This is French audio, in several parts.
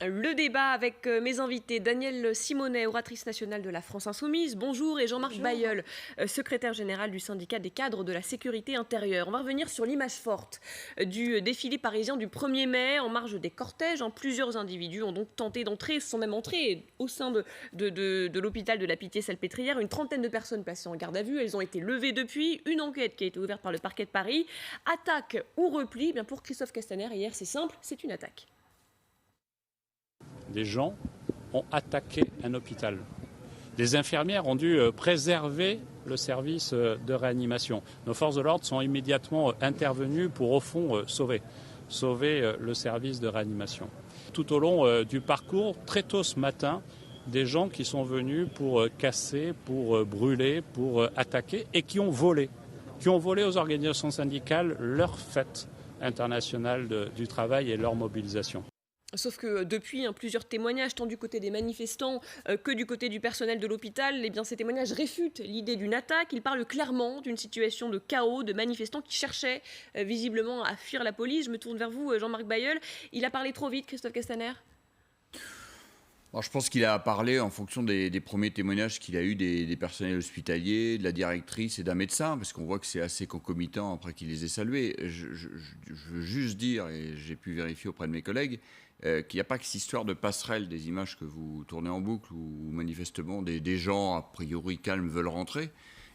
Le débat avec mes invités, Danielle Simonet, oratrice nationale de la France Insoumise, bonjour, et Jean-Marc Bailleul, secrétaire général du syndicat des cadres de la sécurité intérieure. On va revenir sur l'image forte du défilé parisien du 1er mai. En marge des cortèges, plusieurs individus ont donc tenté d'entrer, sont même entrés au sein de l'hôpital de la Pitié-Salpêtrière. Une trentaine de personnes placées en garde à vue. Elles ont été levées depuis. Une enquête qui a été ouverte par le parquet de Paris. Attaque ou repli? Eh bien pour Christophe Castaner, hier, c'est simple, c'est une attaque. Des gens ont attaqué un hôpital. Des infirmières ont dû préserver le service de réanimation. Nos forces de l'ordre sont immédiatement intervenues pour, au fond, sauver le service de réanimation. Tout au long du parcours, très tôt ce matin, des gens qui sont venus pour casser, pour brûler, pour attaquer et qui ont volé aux organisations syndicales leur fête internationale du travail et leur mobilisation. Sauf que depuis plusieurs témoignages, tant du côté des manifestants que du côté du personnel de l'hôpital, ces témoignages réfutent l'idée d'une attaque. Ils parlent clairement d'une situation de chaos, de manifestants qui cherchaient visiblement à fuir la police. Je me tourne vers vous, Jean-Marc Bailleul. Il a parlé trop vite, Christophe Castaner? Alors, je pense qu'il a parlé en fonction des premiers témoignages qu'il a eu des personnels hospitaliers, de la directrice et d'un médecin, parce qu'on voit que c'est assez concomitant après qu'il les ait salués. Je veux juste dire, et j'ai pu vérifier auprès de mes collègues, qu'il n'y a pas que cette histoire de passerelle des images que vous tournez en boucle, où manifestement des gens a priori calmes veulent rentrer.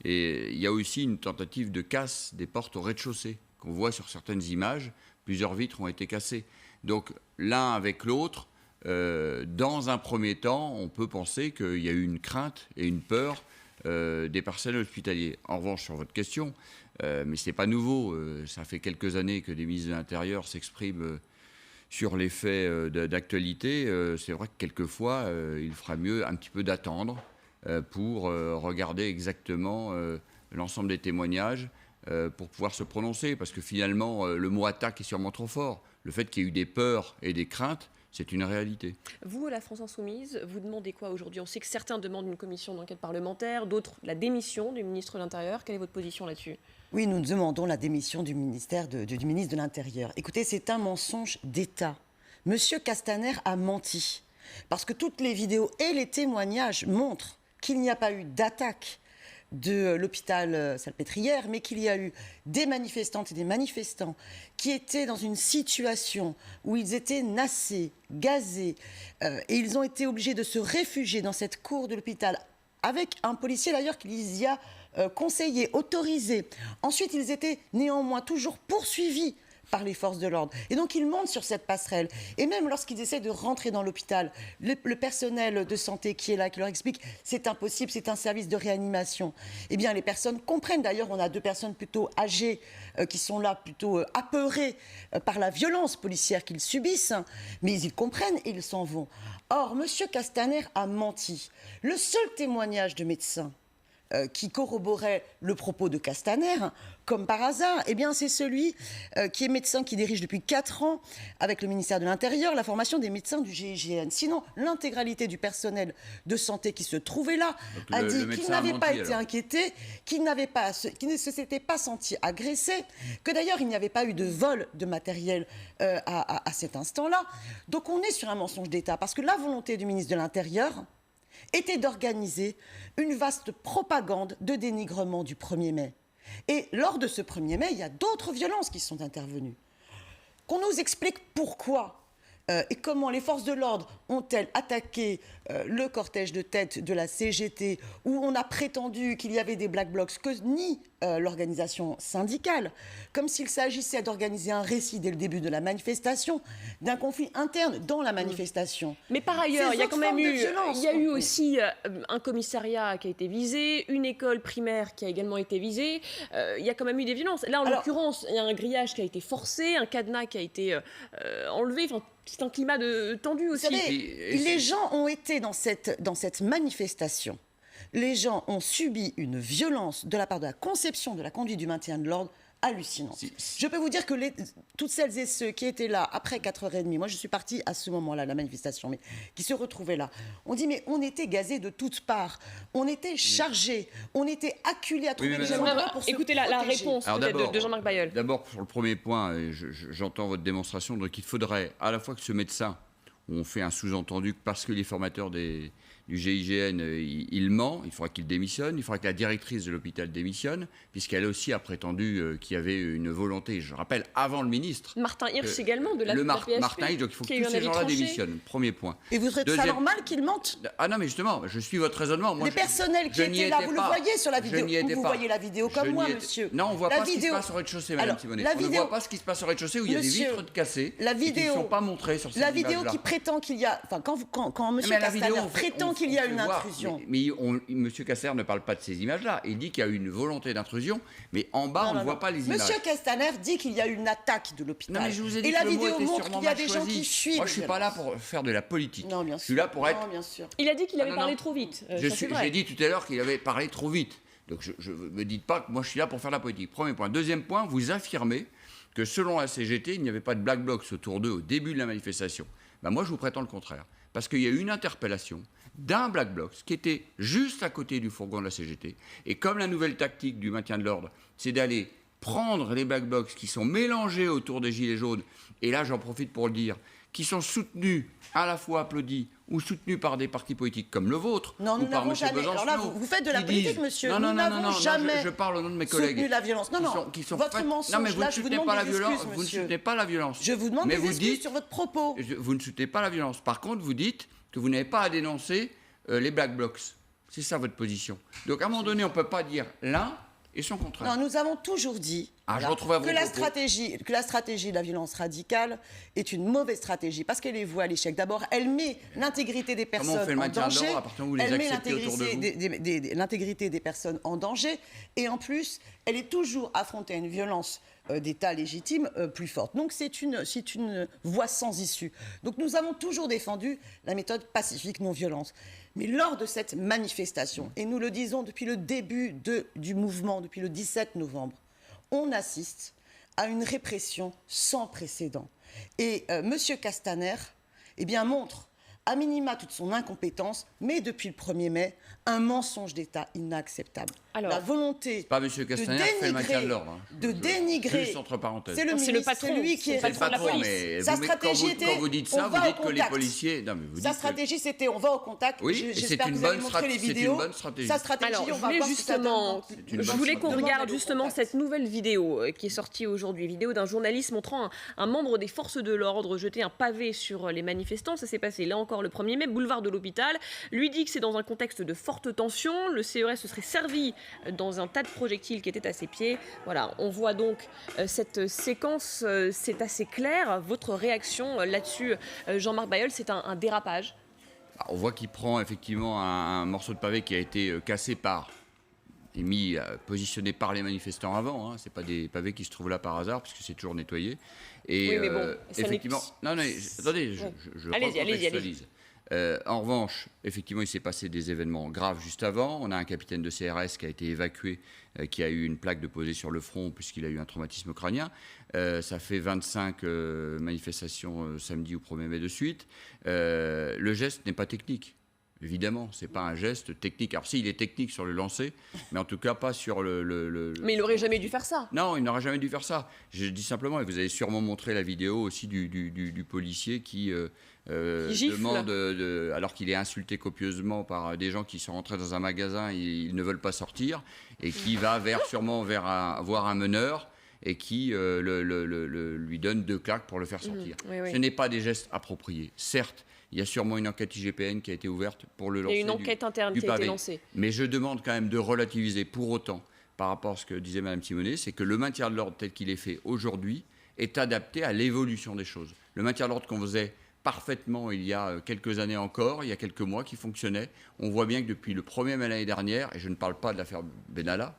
Et il y a aussi une tentative de casse des portes au rez-de-chaussée, qu'on voit sur certaines images. Plusieurs vitres ont été cassées. Donc l'un avec l'autre, dans un premier temps, on peut penser qu'il y a eu une crainte et une peur des personnels hospitaliers. En revanche, sur votre question, mais ce n'est pas nouveau, ça fait quelques années que des ministres de l'Intérieur s'expriment sur les faits d'actualité. C'est vrai que quelquefois, il ferait mieux un petit peu d'attendre pour regarder exactement l'ensemble des témoignages pour pouvoir se prononcer. Parce que finalement, le mot attaque est sûrement trop fort. Le fait qu'il y ait eu des peurs et des craintes, c'est une réalité. Vous, la France Insoumise, vous demandez quoi aujourd'hui? On sait que certains demandent une commission d'enquête parlementaire, d'autres la démission du ministre de l'Intérieur. Quelle est votre position là-dessus? Oui, nous demandons la démission du ministre de l'Intérieur. Écoutez, c'est un mensonge d'État. Monsieur Castaner a menti. Parce que toutes les vidéos et les témoignages montrent qu'il n'y a pas eu d'attaque de l'hôpital Salpêtrière, mais qu'il y a eu des manifestantes et des manifestants qui étaient dans une situation où ils étaient nassés, gazés, et ils ont été obligés de se réfugier dans cette cour de l'hôpital, avec un policier d'ailleurs qui les y a conseillés, autorisés. Ensuite, ils étaient néanmoins toujours poursuivis par les forces de l'ordre. Et donc, ils montent sur cette passerelle. Et même lorsqu'ils essaient de rentrer dans l'hôpital, le personnel de santé qui est là, qui leur explique c'est impossible, c'est un service de réanimation, eh bien, les personnes comprennent. D'ailleurs, on a deux personnes plutôt âgées qui sont là, plutôt apeurées par la violence policière qu'ils subissent, mais ils comprennent et ils s'en vont. Or, M. Castaner a menti. Le seul témoignage de médecin qui corroborait le propos de Castaner, comme par hasard, eh bien, c'est celui qui est médecin, qui dirige depuis 4 ans, avec le ministère de l'Intérieur, la formation des médecins du GIGN. Sinon, l'intégralité du personnel de santé qui se trouvait là a dit qu'il n'avait pas été inquiété, qu'il ne s'était pas senti agressé, que d'ailleurs, il n'y avait pas eu de vol de matériel à cet instant-là. Donc, on est sur un mensonge d'État, parce que la volonté du ministre de l'Intérieur était d'organiser une vaste propagande de dénigrement du 1er mai. Et lors de ce 1er mai, il y a d'autres violences qui sont intervenues. Qu'on nous explique pourquoi et comment les forces de l'ordre ont-elles attaqué le cortège de tête de la CGT, où on a prétendu qu'il y avait des Black Blocs, que nie l'organisation syndicale, comme s'il s'agissait d'organiser un récit dès le début de la manifestation, d'un conflit interne dans la manifestation. Mais par ailleurs, il y a quand même eu aussi un commissariat qui a été visé, une école primaire qui a également été visée. Il y a quand même eu des violences. Là, en l'occurrence, il y a un grillage qui a été forcé, un cadenas qui a été enlevé. Enfin, c'est un climat tendu aussi. Vous savez, les gens ont été dans cette manifestation. Les gens ont subi une violence de la part de la conception de la conduite du maintien de l'ordre hallucinante. Je peux vous dire que toutes celles et ceux qui étaient là après 4h30, moi je suis partie à ce moment-là, la manifestation, mais qui se retrouvaient là, on dit mais on était gazés de toutes parts, on était chargés, on était acculés à trouver les endroits pour se écoutez la réponse de Jean-Marc Bailleul. D'abord, sur le premier point, j'entends votre démonstration, donc il faudrait à la fois que ce médecin, où on fait un sous-entendu que parce que les formateurs du GIGN, il ment, il faudra qu'il démissionne, il faudra que la directrice de l'hôpital démissionne, puisqu'elle aussi a prétendu qu'il y avait une volonté, je rappelle, avant le ministre. Martin Hirsch également, de la PHP, Martin Hirsch, donc il faut que tous ces gens-là démissionnent, premier point. Et vous trouvez ça normal qu'ils mentent? Ah non, mais justement, je suis votre raisonnement. Moi, les personnels qui étaient là, vous le voyez sur la vidéo. Vous voyez la vidéo comme moi, monsieur. Non, on ne voit pas ce qui se passe au rez-de-chaussée, Madame Simonet. On ne voit pas ce qui se passe au rez-de-chaussée où il y a des vitres cassées qui ne sont pas montrées sur ces images-là. La vidéo qui prétend qu'il y a... Enfin, quand M. Castaner prétend qu'il y a une intrusion... Mais M. Castaner ne parle pas de ces images-là. Il dit qu'il y a eu une volonté d'intrusion, mais en bas, on ne voit pas les images. M. Castaner dit qu'il y a eu une attaque de l'hôpital. Non, mais je vous ai dit et que la le mot vidéo était montre sûrement qu'il y a mal des gens choisi. qui fuient. Moi, je ne suis pas là pour faire de la politique. Non, bien sûr. Je suis là pour être... Non, bien sûr. Il a dit qu'il avait parlé trop vite. J'ai dit tout à l'heure qu'il avait parlé trop vite. Donc je ne me dites pas que moi je suis là pour faire de la politique. Premier point. Deuxième point, vous affirmez que selon la CGT, il n'y avait pas de black blocs autour d'eux au début de la manifestation. Ben moi je vous prétends le contraire. Parce qu'il y a eu une interpellation d'un black bloc qui était juste à côté du fourgon de la CGT. Et comme la nouvelle tactique du maintien de l'ordre, c'est d'aller prendre les black blocs qui sont mélangés autour des gilets jaunes, et là j'en profite pour le dire, qui sont soutenus, à la fois applaudis, ou soutenus par des partis politiques comme le vôtre, non, nous ou par M. jamais. Besancenot. Alors là, vous faites de la politique, monsieur. Non, nous n'avons jamais je parle au nom de mes collègues. soutenu la violence. Non, votre mensonge, non, mais vous là, ne je vous soutenez demande pas la des violence. excuses, Vous ne monsieur. soutenez pas la violence. Je vous demande des excuses sur votre propos. Vous ne soutenez pas la violence. Par contre, vous dites que vous n'avez pas à dénoncer les black blocs. C'est ça votre position. Donc, à un moment donné, on ne peut pas dire l'un et son contraire. Non, nous avons toujours dit que la stratégie de la violence radicale est une mauvaise stratégie parce qu'elle est vouée à l'échec. D'abord, elle met l'intégrité des personnes en danger. Elle met l'intégrité des personnes en danger. Et en plus, elle est toujours affrontée à une violence d'État légitime plus forte. Donc c'est une voie sans issue. Donc nous avons toujours défendu la méthode pacifique non violente. Mais lors de cette manifestation, et nous le disons depuis le début du mouvement, depuis le 17 novembre, on assiste à une répression sans précédent. Et M. Castaner montre à minima toute son incompétence, mais depuis le 1er mai, un mensonge d'État inacceptable. Alors, la volonté pas M. Castaner qui fait le maintien de l'ordre. De dénigrer. Juste entre parenthèses. C'est le ministre, c'est lui qui est patron de la police. Mais sa stratégie était. Quand vous dites ça, vous dites que les policiers. Non, mais vous sa stratégie, c'était on va au contact. Oui, j'espère que vous allez montrer les vidéos. C'est une bonne stratégie. Sa stratégie, alors, on va voir justement, je voulais qu'on regarde justement cette nouvelle vidéo qui est sortie aujourd'hui, vidéo d'un journaliste montrant un membre des forces de l'ordre jeter un pavé sur les manifestants. Ça s'est passé là encore le 1er mai, boulevard de l'Hôpital. Lui dit que c'est dans un contexte de forte tension. Le CES se serait servi dans un tas de projectiles qui étaient à ses pieds. Voilà, on voit donc cette séquence, c'est assez clair. Votre réaction là-dessus, Jean-Marc Bailleul, c'est un dérapage. On voit qu'il prend effectivement un morceau de pavé qui a été cassé et positionné par les manifestants avant. Ce n'est pas des pavés qui se trouvent là par hasard, puisque c'est toujours nettoyé. Et oui, mais bon, effectivement... Non, attendez, je recontextualise. En revanche, effectivement, il s'est passé des événements graves juste avant. On a un capitaine de CRS qui a été évacué, qui a eu une plaque de posée sur le front puisqu'il a eu un traumatisme crânien. Ça fait 25 manifestations samedi ou 1er mai de suite. Le geste n'est pas technique. Évidemment, ce n'est pas un geste technique. Alors si, il est technique sur le lancer, mais en tout cas pas sur le... Mais il n'aurait jamais dû faire ça. Non, il n'aurait jamais dû faire ça. Je dis simplement, et vous avez sûrement montré la vidéo aussi du policier qui demande, alors qu'il est insulté copieusement par des gens qui sont rentrés dans un magasin, ils ne veulent pas sortir, et qui va sûrement voir un meneur, et qui lui donne 2 claques pour le faire sortir. Oui. Ce n'est pas des gestes appropriés. Certes, il y a sûrement une enquête IGPN qui a été ouverte pour le lancer. Il y a une enquête interne qui a été lancée. Mais je demande quand même de relativiser pour autant, par rapport à ce que disait Mme Simonet, c'est que le maintien de l'ordre tel qu'il est fait aujourd'hui est adapté à l'évolution des choses. Le maintien de l'ordre qu'on faisait parfaitement il y a quelques années encore, il y a quelques mois, qui fonctionnait. On voit bien que depuis le 1er mai l'année dernière, et je ne parle pas de l'affaire Benalla,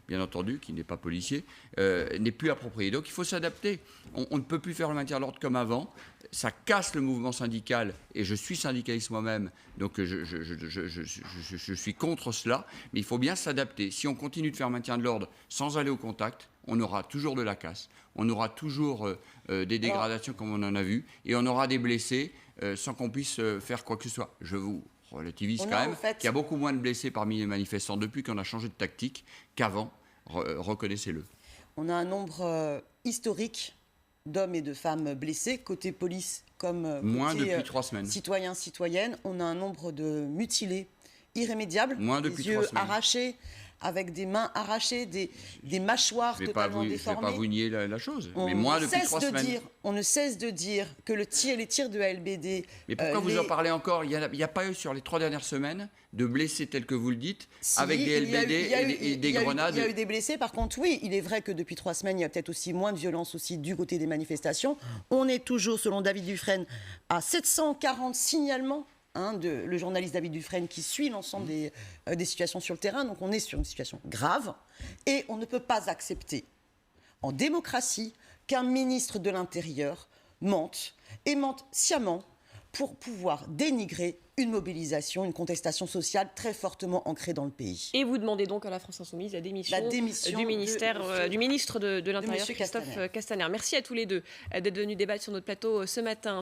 bien entendu, qui n'est pas policier, n'est plus approprié. Donc il faut s'adapter. On ne peut plus faire le maintien de l'ordre comme avant. Ça casse le mouvement syndical, et je suis syndicaliste moi-même, donc je suis contre cela, mais il faut bien s'adapter. Si on continue de faire le maintien de l'ordre sans aller au contact, on aura toujours de la casse, on aura toujours des dégradations comme on en a vu, et on aura des blessés sans qu'on puisse faire quoi que ce soit. Je vous relativise quand même qu'il y a beaucoup moins de blessés parmi les manifestants depuis qu'on a changé de tactique qu'avant, reconnaissez-le. On a un nombre historique d'hommes et de femmes blessés, côté police comme Moins côté depuis 3 semaines. citoyens, citoyennes. On a un nombre de mutilés irrémédiables, Moins depuis des 3 yeux semaines. arrachés, avec des mains arrachées, des mâchoires Je ne vais totalement pas déformées. vous nier la chose, On mais moins ne depuis cesse 3 de semaines. on ne cesse de dire que les tirs de LBD... Mais pourquoi vous en parlez encore? Il n'y a pas eu sur les 3 dernières semaines de blessés tels que vous le dites, Si, avec des LBD et des grenades. Il y a eu des blessés. Par contre, oui, il est vrai que depuis 3 semaines, il y a peut-être aussi moins de violence aussi du côté des manifestations. On est toujours, selon David Dufresne, à 740 signalements. Le journaliste David Dufresne qui suit l'ensemble des situations sur le terrain. Donc on est sur une situation grave et on ne peut pas accepter en démocratie qu'un ministre de l'Intérieur mente et mente sciemment pour pouvoir dénigrer une mobilisation, une contestation sociale très fortement ancrée dans le pays. Et vous demandez donc à la France Insoumise la démission du ministre de l'Intérieur, Monsieur Christophe Castaner. Merci à tous les deux d'être venus débattre sur notre plateau ce matin.